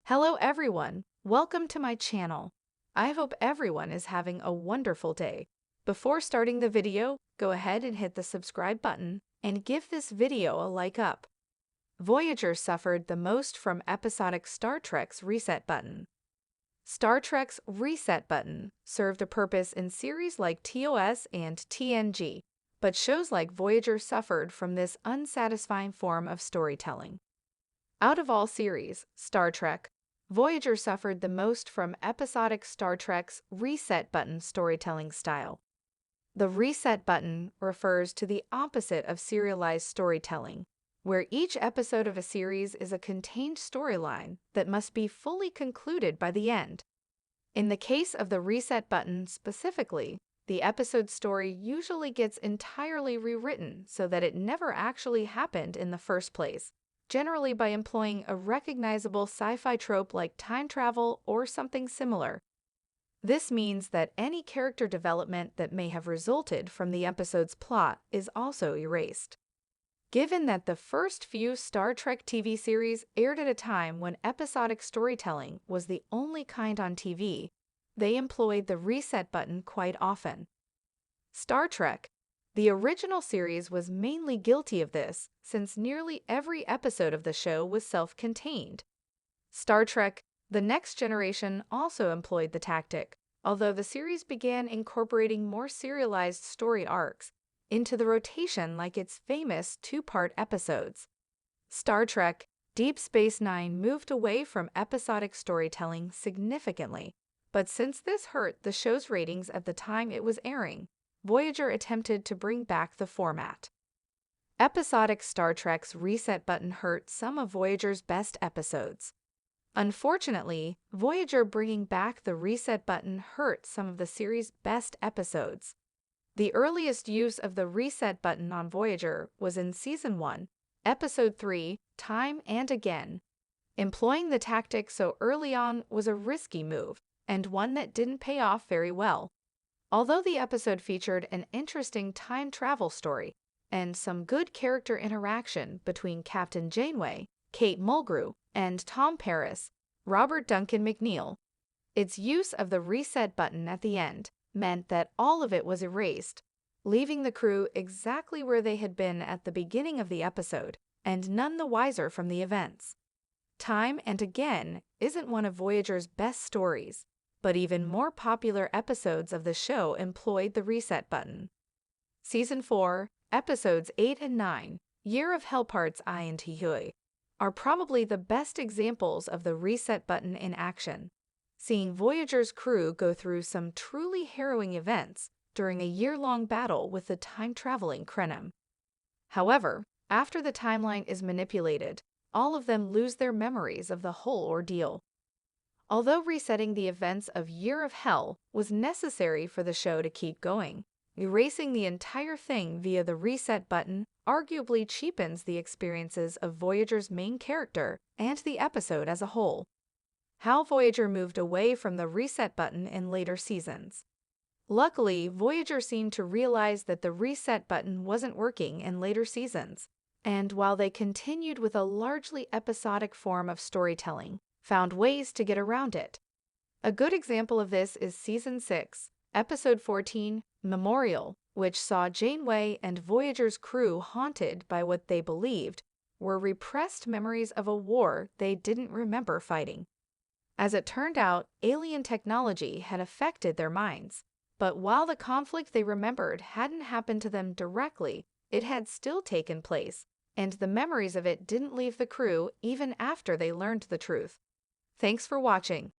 Hello everyone, welcome to my channel. I hope everyone is having a wonderful day. Before starting the video, go ahead and hit the subscribe button and give this video a like up. Voyager suffered the most from episodic Star Trek's reset button. Star Trek's reset button served a purpose in series like TOS and TNG, but shows like Voyager suffered from this unsatisfying form of storytelling. Out of all series, Star Trek, Voyager suffered the most from episodic Star Trek's reset button storytelling style. The reset button refers to the opposite of serialized storytelling, where each episode of a series is a contained storyline that must be fully concluded by the end. In the case of the reset button specifically, the episode story usually gets entirely rewritten so that it never actually happened in the first place, generally by employing a recognizable sci-fi trope like time travel or something similar. This means that any character development that may have resulted from the episode's plot is also erased. Given that the first few Star Trek TV series aired at a time when episodic storytelling was the only kind on TV, they employed the reset button quite often. Star Trek, the original series, was mainly guilty of this, since nearly every episode of the show was self-contained. Star Trek: The Next Generation also employed the tactic, although the series began incorporating more serialized story arcs into the rotation like its famous two-part episodes. Star Trek: Deep Space Nine moved away from episodic storytelling significantly, but since this hurt the show's ratings at the time it was airing, Voyager attempted to bring back the format. Episodic Star Trek's reset button hurt some of Voyager's best episodes. Unfortunately, Voyager bringing back the reset button hurt some of the series' best episodes. The earliest use of the reset button on Voyager was in Season 1, Episode 3, Time and Again. Employing the tactic so early on was a risky move, and one that didn't pay off very well. Although the episode featured an interesting time travel story and some good character interaction between Captain Janeway, Kate Mulgrew, and Tom Paris, Robert Duncan McNeil, its use of the reset button at the end meant that all of it was erased, leaving the crew exactly where they had been at the beginning of the episode, and none the wiser from the events. Time and Again isn't one of Voyager's best stories, but even more popular episodes of the show employed the reset button. Season 4, Episodes 8 and 9, Year of Hell Parts I and Hui, are probably the best examples of the reset button in action, seeing Voyager's crew go through some truly harrowing events during a year-long battle with the time-traveling Krenim. However, after the timeline is manipulated, all of them lose their memories of the whole ordeal. Although resetting the events of Year of Hell was necessary for the show to keep going, erasing the entire thing via the reset button arguably cheapens the experiences of Voyager's main character and the episode as a whole. How Voyager moved away from the reset button in later seasons. Luckily, Voyager seemed to realize that the reset button wasn't working in later seasons, and while they continued with a largely episodic form of storytelling, found ways to get around it. A good example of this is Season 6, Episode 14, Memorial, which saw Janeway and Voyager's crew haunted by what they believed were repressed memories of a war they didn't remember fighting. As it turned out, alien technology had affected their minds, but while the conflict they remembered hadn't happened to them directly, it had still taken place, and the memories of it didn't leave the crew even after they learned the truth. Thanks for watching.